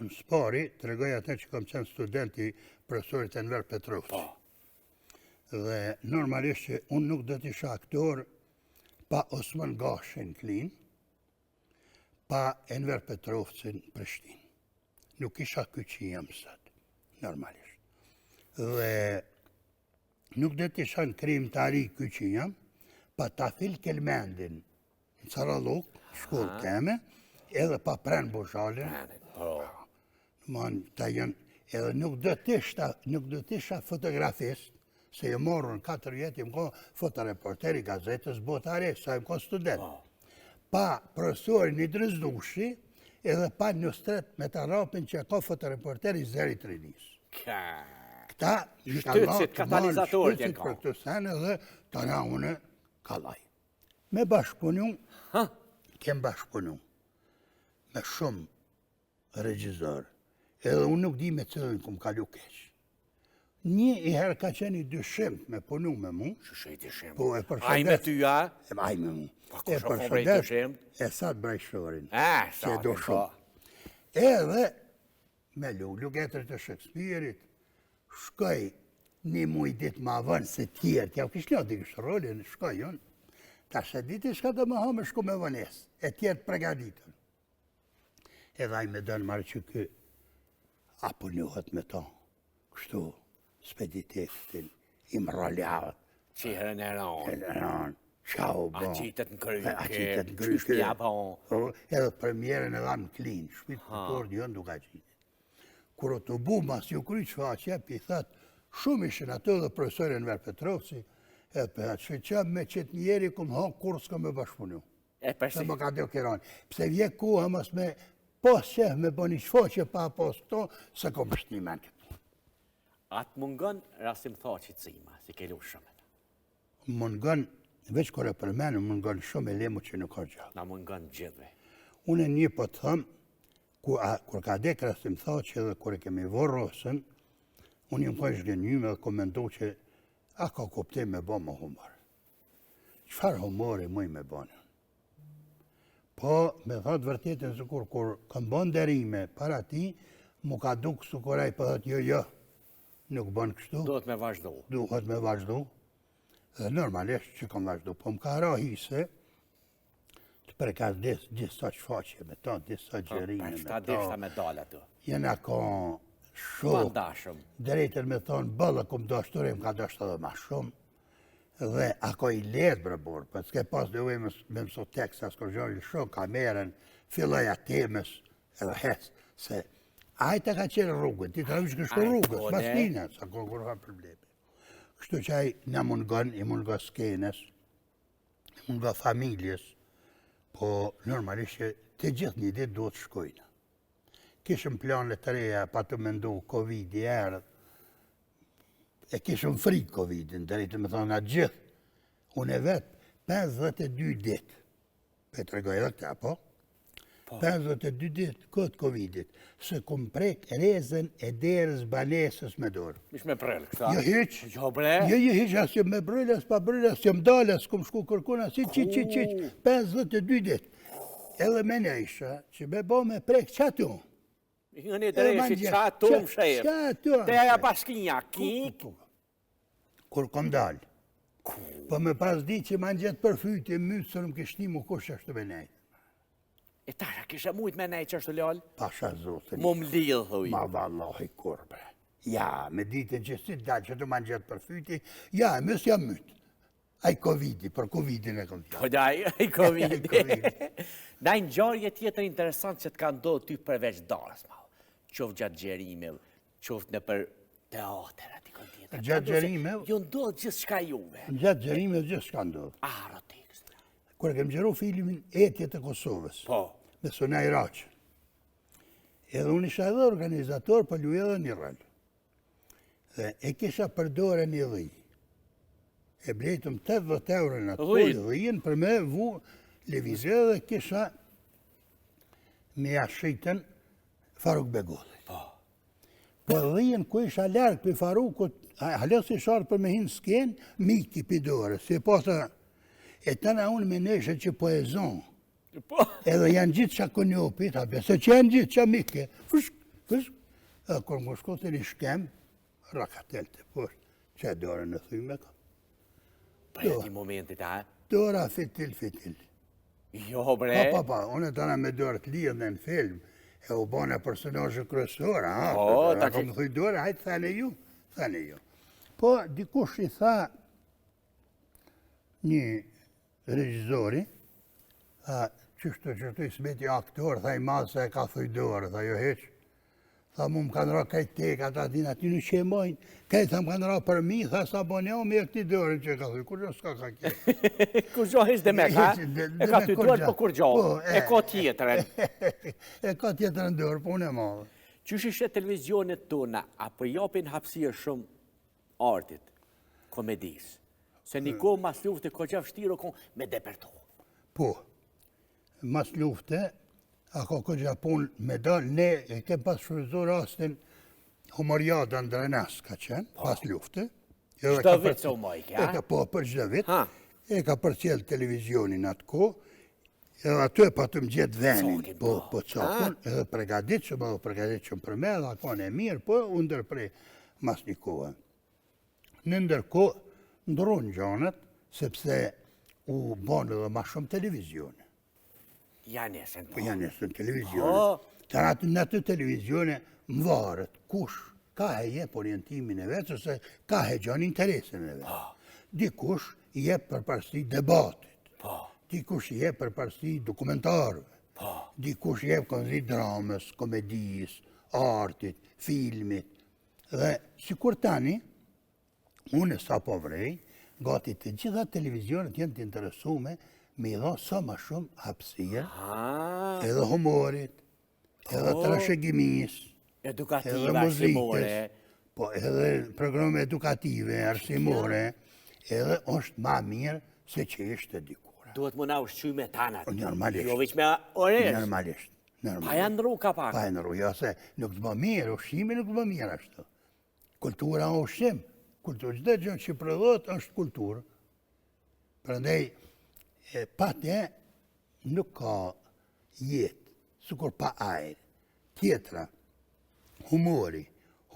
në spari, të regoj atë që kom qenë studenti profesorit Enver Petrovci. Dhe normalisht që unë nuk do t'isha aktor pa Osman Gashin Klin, pa Enver Petrovci në Prishtinë. Nuk isha kyqi jam sëtë, normalisht. Dhe nuk do t'isha në krim të ari kyqi jam, pa Tafil Kelmendin në Caralluk, shkollë keme, edhe pa Pren Boshalin. Edhe nuk do t'isha fotografist, se jë morën 4 vjetë, jëmë ko fotoreporteri gazetës botare, sa jëmë ko student. Pa profesorin i Drezdushi, edhe pa Nustret me të rapin që ko fotoreporteri Zeri Trinis. Këta Shtytësit, katalizatorët shtytësit për këtë sene dhe të na une kalaj. Me bashkëpunu, kem bashkëpunu me shumë regjizorë, edhe unë nuk di me cilën këm kalu keq. Një i herë ka qenë i dyshim me punu me mu. Shushe i dyshim? Po e përshëndet. Aj me ty, ja? Aj me mu. E përshëndet. E sa të brejshorin. Sa do shumë. Edhe me lugetër të Shakespeare-it, shkoj një muj ditë ma vënë se tjerë, kja u kishë një kishë rolin, shkoj unë, ta shë ditë shka të më hamë shku me vënes, e tjerë të pregaditën. Edhe aj me dënë marë që kë, apo njohët me ta, kështu, speditetin, im roljavët. Qihërën e ronë. Qa u bo. A qitet në kryke. Qyshtë ja bon. Edhe premierën e dhamë klinë, shpitë për torë një ndu ka qitit. Kur o të bu, mas ju kry që faqe, pi thëtë, shumë ishën ato dhe profesor Enver Petrovci, edhe për atë që me qëtë njeri këmë hanë kur s'ka me bashkëpunu. Se më ka dhe kërani. Pse vje ku hëmës me pos qef me bo një shfaqe pa pos këto, se kom shtimen këtë. Atë mungën rasim thaqit zima, si ke lu shumë. Mungën, veç kër e përmenë, mungën shumë e lemu që nuk ka gjallë. Na mungën gjithve. Unë një po të thëmë, kur ka dek rasim thaqe dhe kur e kemi vorë rosën, unë jëmë ka ishtë gënyme dhe komendu që a ka kuptim me bo më humor. Qëfar humori muj me bonë? Po, me thotë vërtetën se kur kam bon derime para ti, mu ka dukë su koraj për thotë jo, nuk bon kështu. Duhet me vazhdu. Duhet me vazhdu. Dhe normalisht që kam vazhdu. Po më ka rahi se të prekas disa qfaqe me ta, disa gjerime me ta. Disa medale të. Jena ka shumë. Drejtër me thonë, bëllë këmë dashturim, ka dashtë edhe ma shumë. Dhe ako i letë bërë, për s'ke pas dhe ujë me mëso tekst, as kur gjojnë shumë kamerën, filloj atemës edhe hecë, se ajta ka qenë rrugën, ti të rrugë shkështu rrugës, mas tina, sa kur ha probleme. Kështu që aj në mundgon, i mundgon skenës, i mundgon familjes, po normalisht që të gjithë një ditë duhet shkojnë. Kishëm planet të reja, pa të mendu Covid i erët, e kishëm frikë Covidin, të rritë me thonë atë gjithë. Unë e vetë 52 ditë, pe të regoj edhe këta, po? 52 ditë këtë Covidit, se kom prek rezën e derës banesës me dorë. Mish me prelë këta? Jo hyq. Jo bre? Jo hyq, asë jë me brëllë, asë pa brëllë, asë jë më dalë, asë kom shku kërkuna, si qiq, 52 ditë. Edhe me në isha, që me bo me prek qatë unë. Në një dreshi qatë unë shërë. Te aja bashkinja, kik. Kur kom dalë. Po me pas di që ma në gjithë përfyti, mytë së në më kishti mu kush është me nejtë. E tasha kisha mujtë me nejtë që është të lallë? Pasha zotë. Më më lidhë, thuj. Ma vallohi kur, bre. Ja, me ditën që si dalë që të ma në gjithë përfyti, ja, mësë jam mytë. Ai Covidi, për Covidin e kom Po da, i Covid. Na një ngjarje tjetër interesant që të ka ndodhur ty përveç darës, ma. Qoftë gjatë xherimit, qoftë në për teatr aty kon tjetër. Gjatë xherimit? Ju ndodh gjithçka juve. Gjatë xherimit gjithçka ndodh. Roteks. Kur kem xheru filmin Etjet e Kosovës. Po. Me Sonaj Raç. Edhe unë isha edhe organizator, po luaj edhe një rol. Dhe e kisha përdore një dhij. E blejtëm 80 euro në atë dhijën për me vu levizje dhe kisha me jashitën Faruk Begolli. Po dhijën ku isha largë për Farukut, halës i shartë për me hinë skenë, miki për dore, si posa e tëna unë me neshe që po e zonë. Edhe janë gjithë që konjopi, se që janë gjithë që mike, fëshk, edhe kur më shkote një shkem, rakatel të poshtë, që e dore në thyme ka. Pa e ti momentit, a? Dora fitil. Jo, bre. Pa, unë e tëna me dorë të lidhë në film, e u bane personajë kryesor, a? Ta që... Më thuj dore, hajtë thane ju. Po, dikush i tha një regjizori, qështu i smeti aktor, tha i madhë se e ka thuj dorë, tha jo heq. Tha mu më kanë ra kajtë tek, ata din aty në që e mojnë. Kajtë tha më kanë ra për mi, tha sa bo një me e këti dorën që e ka thuj. Kur gjo s'ka ka kje? Kur gjo heq dhe me ka? E ka thuj dorë, po kur gjo? E ka tjetërën. E ka tjetërën dorë, po unë e madhë. Qysh ishe televizionet tona, apo japin hapësirë shumë artit, komedis? Se një kohë mas lufte, ko që vështirë o me depertu. Po, mas lufte, ako këtë punë me dalë, ne e kem pas shfrytzuar rastin Humoriada Ndrenas ka qenë, pas lufte. Çdo vit se u mojke, a? Po, për çdo vit. E ka përcjell televizionin atë kohë, edhe aty e patëm gjetë venin, po cokun, edhe përgatitshëm për me, dhe akon e mirë, po u ndërprej mas një kohë. Në ndërkohë, ndron gjanat, sepse u banë edhe ma shumë televizione. Janë esën, po. Janë esën televizione. Në atë televizione më varët kush ka e jep orientimin e vetë, ose ka e gjanë interesin e vetë. Dikush jep përparësi debatit. Dikush jep përparësi dokumentarëve. Dikush jep konzi dramës, komedis, artit, filmit. Dhe si kur tani, unë sa po vrej, gati të gjitha televizionet jenë të interesume me i dha sa ma shumë hapësirë, edhe humorit, edhe trashëgimis, edukative, arsimore, po edhe programe edukative, arsimore, edhe është ma mirë se që ishte dikura. Duhet më na ushqy me tanat. Normalisht. Jo veç me oresh. Normalisht. Pa janë ndru ka pak. Pa janë ndru, jo se nuk të bë mirë, ushqimi nuk të bë mirë ashtu. Kultura o ushqim. Kulturë, gjithë gjë që prodhot është kulturë. Prandaj, patje nuk ka jetë, sukur pa ajrë. Tjetra, humori.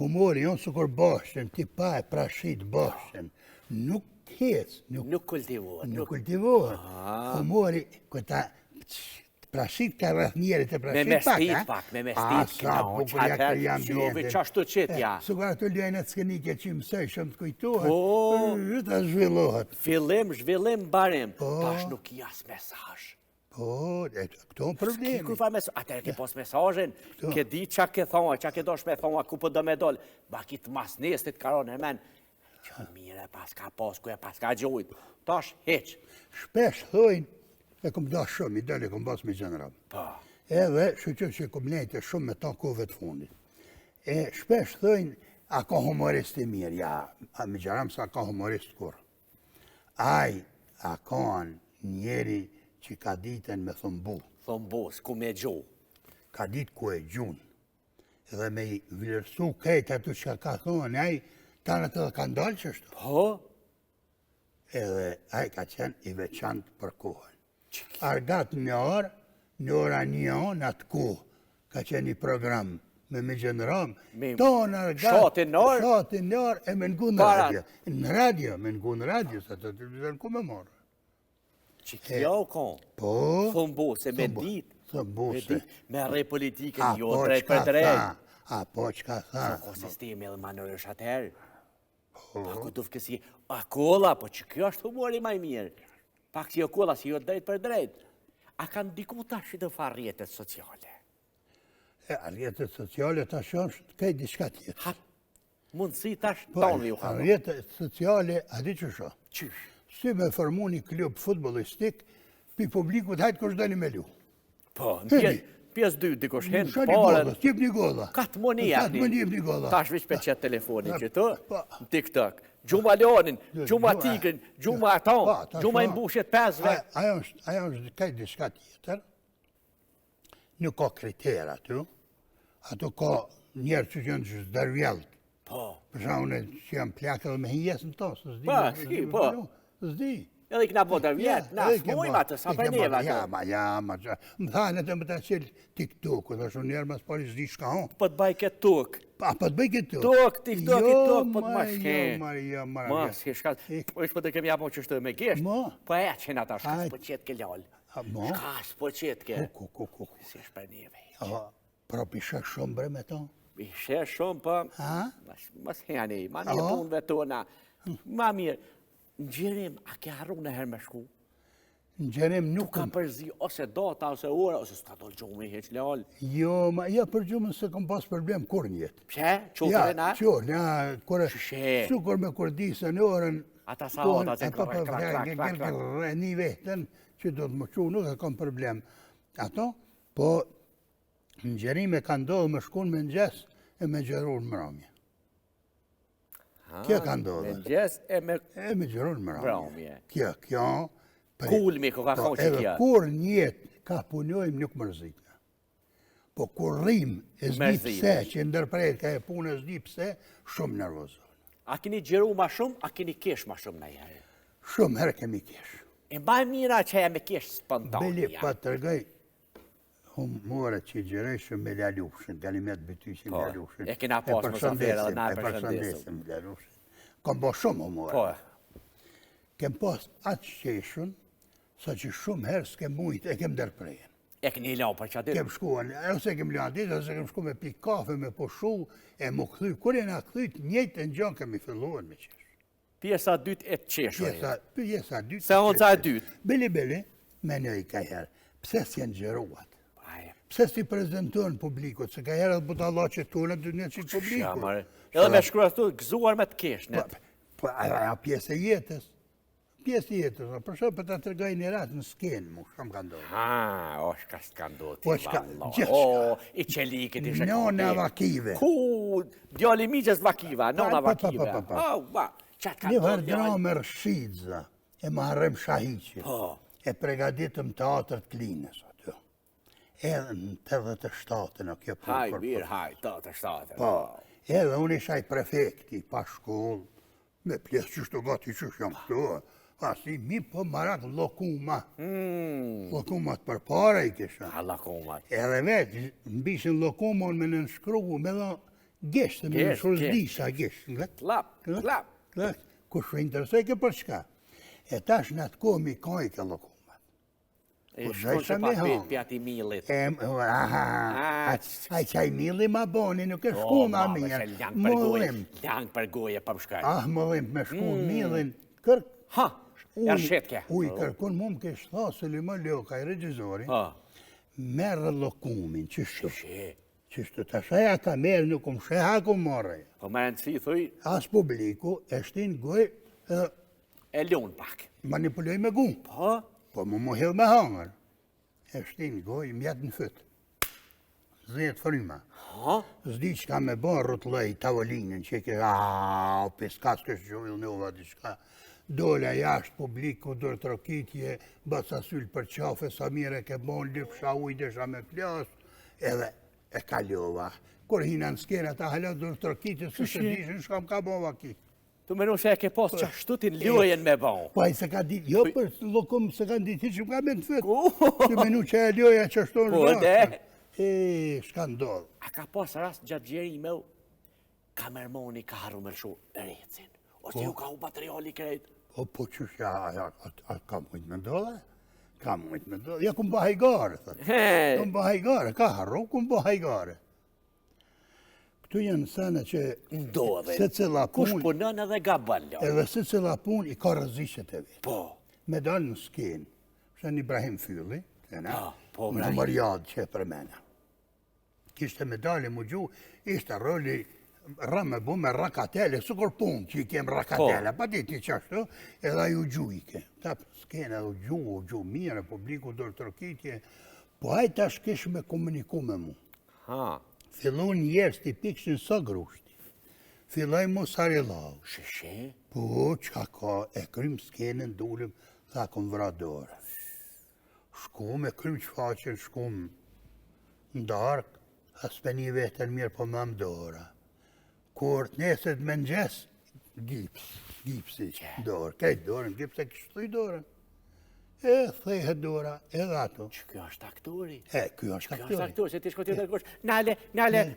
Humori jonë sukur bashën, ti pa e prashit bashën. Nuk hecë. Nuk kultivohet. Nuk kultivohet. Humori, këta prashit ka rrëth njerit e prashit pak. Me mestit sa bukur ja kërë jam bjente. Shove qashtu qëtja. Sukur ato lujajnë atë skenike që mësoj shumë të kujtohet, ta zhvillohet. Zhvillim, barim. Tash nuk i as mesazh. Po, këto në problemi. Kur fa mesazh, atër ke pos mesazhin, ke di qa ke thonga, qa ke dosh me thonga, ku po do me dollë. Ba kitë mas nestit karon e men, që mire pas ka pos, ku e pas ka gjojt. Tash, heq. Shpesh thojnë, e kom da shumë, i dali kom bas me gjenram. Edhe, shqyqër që kom lejtë shumë me ta kove të fundit. E shpesh thojnë, a ka humorist i mirë? Ja, me gjenram sa ka humorist kur. Aj, a ka njeri që ka ditën me thëmbu. Thëmbu, s'ku me gju. Ka ditë ku e gjun. Edhe me i vlerësu kejtë ato që ka thonë, aj, tanët edhe ka ndalë që shtu. Po? Edhe aj ka qenë i veçantë për kohën. Argat në orë, në ora një në atë kohë, ka qenë i program me gjenram, tonë argat, shatin në orë, e me ngu në radio. Në radio, me ngu në radio, sa të televizor ku me morë. Që kjo konë? Po. Thëmbo, se me ditë. Thëmbo, se. Me rej politikën, jo drejt për drejt. A po që ka tha. Ko sistemi edhe manërësh atëherë. Pak u duf kësi, a kolla, po që kjo është humori maj mirë. Pak si o kolla, si jo drejt për drejt. A kanë diku tash të fa rrjetet sociale? Rrjetet sociale tash është kaj diçka tjetër. Ha, mundësi tash tonë ju kanë. Rrjetet sociale, a di që shë? Qysh? Si me formu një klub futbolistik, pi publikut hajtë kush dani me lu. Po, në pjesë 2 dikush hen, Shani golla, t'jep një golla. Katë moni jep Katë moni jep një golla. Tash veç pe qëtë telefonin që të, në TikTok. Gjuma Leonin, gjuma Tigrin, gjuma aton, gjuma i mbushjet 5-ve. Ajo është kaj diçka tjetër. Nuk ka kriter aty. Ato ka njerë që janë që zdërvjellët. Po. Për shembull që janë plakë dhe me hijes në to, s'di. Po, shki, po. S'di. Edhe i këna po të vjetë, na s'mojmë atë, sa për neve atë. Më thanë të më të qelë TikTok, dhe shumë njerë mas pari s'di shka hon. Po të baj këtë tuk. Pa, po të bëj këtë Tuk, TikTok, po të ma shke. Jo, Ma s'ke shka. Po ishtë po të kemi apo që shtë me gesht. Po e qenë ata, shka s'po qetë ke ljallë. Shka s'po qetë ke. Si është për neve. Pra pishe shumë bre me to? Pishe shumë, po. Mas heni, ma mirë punëve tona. Ma mirë. Në gjerim, a ke harru në herë me shku? Në gjerim nuk kam përzi, ose data, ose ora, ose s'ka dollë gjumë i heq leal. Jo, ja për gjumën se kom pas problem kur njët. Pse? Qotër e na? Ja, qotër, ja, kore, sukur me kur di se në orën... Ata sa ota, të krak. Një vetën, që do të më qu, nuk e kom problem. Ato, po, në gjerim e ka ndodhë me shkun me në e me gjerur në mramje. Kjo ka ndodhë. Me gjes e me... E me gjerur në mramje. Kjo... Kulmi, ko ka thonë që kja. Edhe kur njetë ka punojmë nuk mërzitna. Po kur rrim e zdi pse, që ndërprejt ka e punë e zdi pse, shumë nervozon. A keni gjeru ma shumë, a keni kesh ma shumë në jere? Shumë herë kemi kesh. E mbaj mira që e me kesh spontan. Beli, pa të rgaj, humore që i gjereshëm me Lalushin, galimet bëtyshin Lalushin. E kena pas më zafera dhe na e përshëndesim. Lalushin. Kom bo shumë humore. Kem pas atë qeshun, sa që shumë herë s'kem mujt, e kem dërprejen. E këni lau për që atë? Kem shkuan, ose kem lau ditë, ose kem shku me pi kafe, me poshu, e më këthy. Kur e nga këthyt, njëjtë e në gjanë kemi filluar me qesh. Pjesa 2 e të qeshur. Pjesa 2. Se onë ca e 2. Bili, me nëj ka herë. Pse s'jen gjeruat? Pse si prezentuar në publikut? Se ka herë dhe buta Allah që tunë, dhe një qitë publikut. Edhe me shkruar të gëzuar me të kesh, net. Po, aja pjesë e jetës. Pjesë e jetës, për shumë për të tërgaj një ratë në skenë, mu shumë ka ndohë. O, shka s'ka ndohë ti, gjithë o, i qelikit i shekë. Nona vakive. Ku, djali migjës vakiva, nona vakive. Një vardromer Shidza, e Maharrem Shahiqi, e pregaditëm teatrët Klinës, aty. Edhe në 87 në kjo punë. Haj, mirë, haj, 87. Po, edhe unë ishaj prefekti, pa shkollë, me pjesë që shto gati që shë jam këtu, asi mi po marat lokumat. Lokumat për para i kisha. Lokumat. Edhe vetë, në bishin lokumon me në nëshkru, me dhe geshtë, me në shurzdisa geshtë. Klap. Kush shë interesoj ke për çka. E tash në atë kohë mi ka i ke lokumat. E shkon që pa pjati millit. Aj qaj milli ma boni, nuk e shku ma mirë. Mëllim. Ljang për goje pa më shkaj. Mëllim, me shku millin, kërk. Ha, e shetke. Uj, kërkun mu më kesh tha, Suleiman Ljoka, i regjizori, merë lokumin, qështu. Qështu, ta shaja ka merë, nuk më sheha ku morë. Po me në si, thuj? As publiku, e shtin goj, e ljonë pak. Manipuloj me gu. Po më hillë me hangër. E shtin goj, mjetë në fëtë. 10 fryma. Zdi që ka me bërë rëtëlej tavolinën, që ke, piskas kështë gjojnë në ova diçka. Dole jashtë publiku, dërë trokitje, bësa syllë për qafe, sa mire ke bon, lëpsha ujdesha me plasë, edhe e kalova. Kur hina në skena ta halat dërë trokitje, së të dishën, shkam ka bova ki. Tu menu se e ke posë që shtutin ljojen me bon. Po a i se ka ditë, jo për lokum se ka ditë që më ka me në fëtë. Tu menu që e ljoja që shtonë Po dhe? Shka ndodhë. A ka posë rast gjatë gjeri me u, kamermoni ka haru me lëshu recin. Ose ju ka u materiali krejt. Po që shja, ka mujtë me ndodhe? Ka mujtë me ndodhe. Ja, ku më bëha i gare, thë. Ku më bëha i gare, ka haru, ku më bëha i gare. Këtu janë sene që ndodhen. se cila Kush punë, punon edhe gabon. edhe se cila punë i ka rëzishet e vetë. Po. Me dalë në skenë, shën Ibrahim Fylli, po, në Mërjad që e përmena. Kishte me dalë mu gju, ishte roli rëmë bu me rakatele, sukur punë që i kem rakatele, pa diti që ashtu, edhe ju gjujke. Ta skenë edhe u gju mire, publiku dorë të rëkitje, po hajtë tash kish me komuniku me mu. Fillon njerës t'i pikshin së grushti. Filloj mu sarilau. Sheshe? Po, qka ka, e krym skenën, dullim, tha kom vra dorë. Shkum, e krym që faqen, shkum në dark, as për një vetën mirë, po më më dora. Kur të neset me nëgjes, gipsi dorë, kajtë dorën, gips e kështu i dorën. E thejhe dora, edhe ato. Që kjo është aktori? Kjo është Kjo është aktori. aktori, se ti shko tjetër kush. Nale,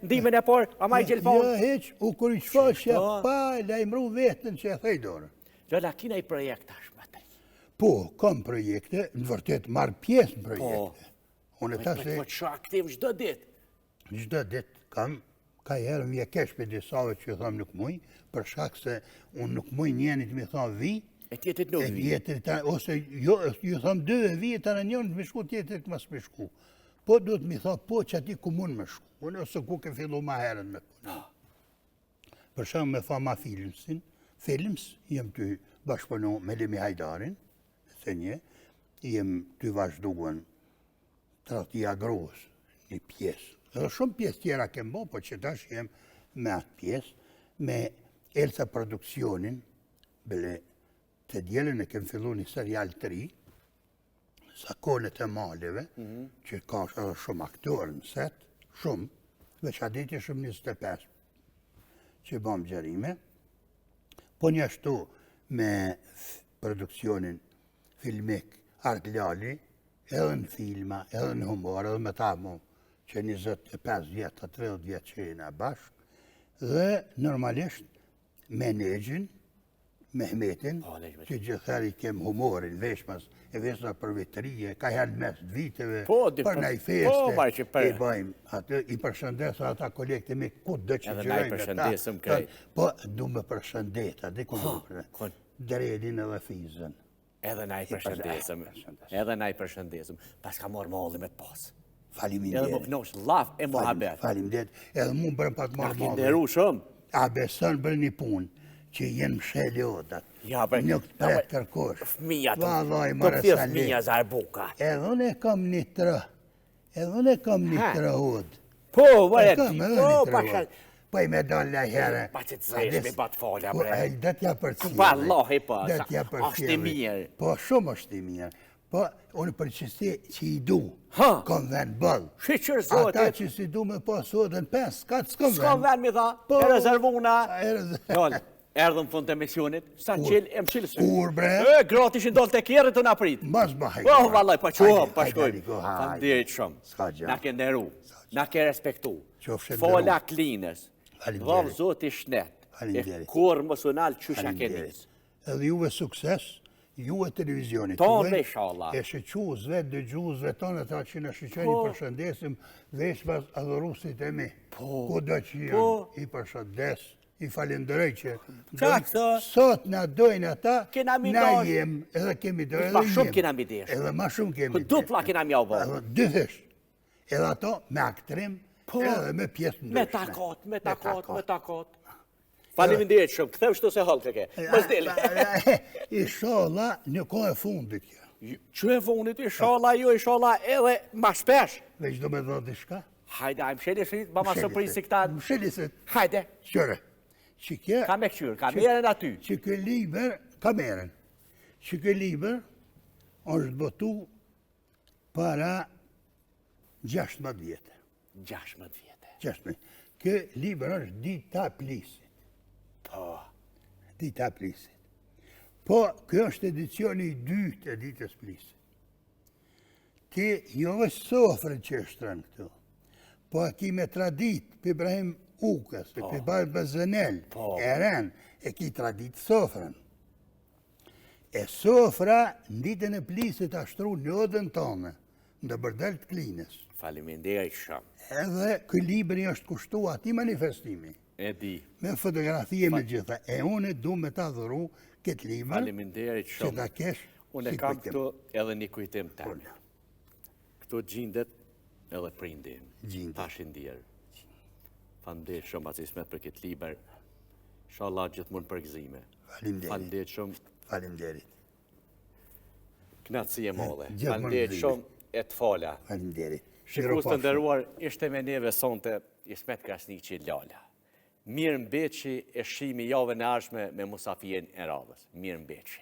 ndimen e por, ama i gjelfon. Ja, heq, u kur i qfaqja, pa, lajmru vetën që e thej dorën. Lola, kina i projekt tash, mater. Po, kam projekte, në vërtet marrë pjesë në projekte. Unë ta se... Po që aktiv çdo ditë. Çdo ditë kam, ka herë më kesh për disave që ju thamë nuk muj, për shkak se unë nuk muj njenit me thamë vi, e tjetët nuk vi. Ose ju thamë dëve vi, të në njërën të me shku, tjetët më s'me shku. Po duhet mi tha, po që ati ku mund me shku. Unë ose ku ke fillu ma herën me punë. Për shkak me tha ma Filmsin, Films, jem të bashkëpunu me Lemi Hajdarin, se një, jem të vazhduan Tradhtia Grohës, një pjesë. Edhe shumë pjesë tjera kem bo, po që tash jem me atë pjesë, me Elsa Produksionin, bele të djelën e kem fillu një serial të ri, Sakonet e Maleve, që ka edhe shumë aktorë në set, shumë, veç aditi shumë 25, që bom gjerime, po një ashtu me produksionin filmik Art Lali, edhe në filma, edhe në humor, edhe me ta mu, që 25 vjetë, 30 vjetë që jena bashkë, dhe normalisht me Negjin, Mehmetin, që gjithëri kem humorin, veshmas, e veshma për vetërije, ka janë mes viteve, për në i feste, i bëjmë, atë i përshëndesë ata kolekte me ku dë që gjërojnë ta, po du me përshëndet, atë ku du përshëndet, Dredin edhe Fizën. Edhe na i përshëndesëm, edhe na i përshëndesëm, pas ka morë molli me të posë. Faleminderit. Edhe më pënosh laf e muhabet. Faleminderit. Edhe mu bërëm pak marrë molli. Ka kinderu shumë. A besën bërë një punë, që jenë msheli odat. Nuk të pretë kërkosh. Fëmija të thithë fëmija zarbuka. Edhe unë e kam një tërë hodë. Po, vërët. Po, pashat. Po i me dollë la herë. Pa që të zesh me batë folja, bre. Dhe t'ja përcjeli. Pa Allahi, po. Ashtë i mirë. Po, shumë është i mirë. Po, unë për qësi që i du, kom ven bëllë. Shqyqër zotit. Ata që si du me po sodën 5, katë s'kom ven. S'kom ven, mi tha, e rezervuna. Jollë, erdhëm fund të emisionit, sa qilë, e më qilë së. Kur, bre? Gratë ishin dollë të kjerë të në aprit. Mas bëhaj. Po, vallaj, po qohëm, po shkojmë. Fandirit shumë. Na ke nderu, na ke respektu. Fola klinës. Dhavë zoti shnet. E kur mësunal qysha kenis. Edhe juve sukses, juve televizionit. Tonë, inshallah. E shëquzve, dëgjuzve tonë, ata që në shëqeni përshëndesim, veshmas adhurusit e mi. Ku do që janë i përshëndes, i falenderoj që sot në dojnë ata, na jem, edhe kemi dojnë, ma shumë kena mi desh. Edhe ma shumë kemi desh. Dupla kena mi avë. Dythesh. Edhe ato me aktrim, edhe me pjesë ndryshme. Me takot. Faleminderit shumë, këthëm shtu se halë këke. Mëzdeli. Inshallah, një kohë e fundit kjo. Që e fundit, inshallah edhe ma shpesh. Veç do me dhe dishka? Hajde, a më shelisit, ba ma sëprisi këta. Më shelisit. Hajde. Qëre. Ka me këqyrë, ka merën aty. Që kë liber, ka merën. Që kë liber, është botu para 16 vjetë. 16 vjetë. 16. Kë liber është Dita Plisit. Po. Dita Plisit. Po, kjo është edicioni i dytë e Ditës Plisit. Ti jo është sofrën që është rënë këtu. Po, ki me tradit, për Ibrahim Ukës, për Barë Bëzënel, e rënë, e ki tradit sofrën. E sofra, në ditën e Plisit ashtru një odën tonë, në bërdel të klinës. Faleminderit shumë. Edhe ky libri është kushtu ati manifestimi. E di. Me fotografie me gjitha. E unë du me ta dhuru këtë libër. Faleminderit Që shumë. ta kesh. Unë si kam kujtim. këtu edhe një kujtim tani. Këtu gjindet edhe prindi. Gjindet. Pashindirë. Faleminderit shumë atë Ismet për këtë libër. Inshallah gjithmonë për gëzime. Faleminderit. Faleminderit shumë. Faleminderit. Knatësi e madhe. Gjithmonë Faleminderit gëzime. shumë e të fala. Faleminderit. Shikues të nderuar, ishte me neve sonte Ismet Krasniqi Lala. Mirë mbeçi e shihemi javën e ardhshme me musafirin e radhës. Mirë mbeçi.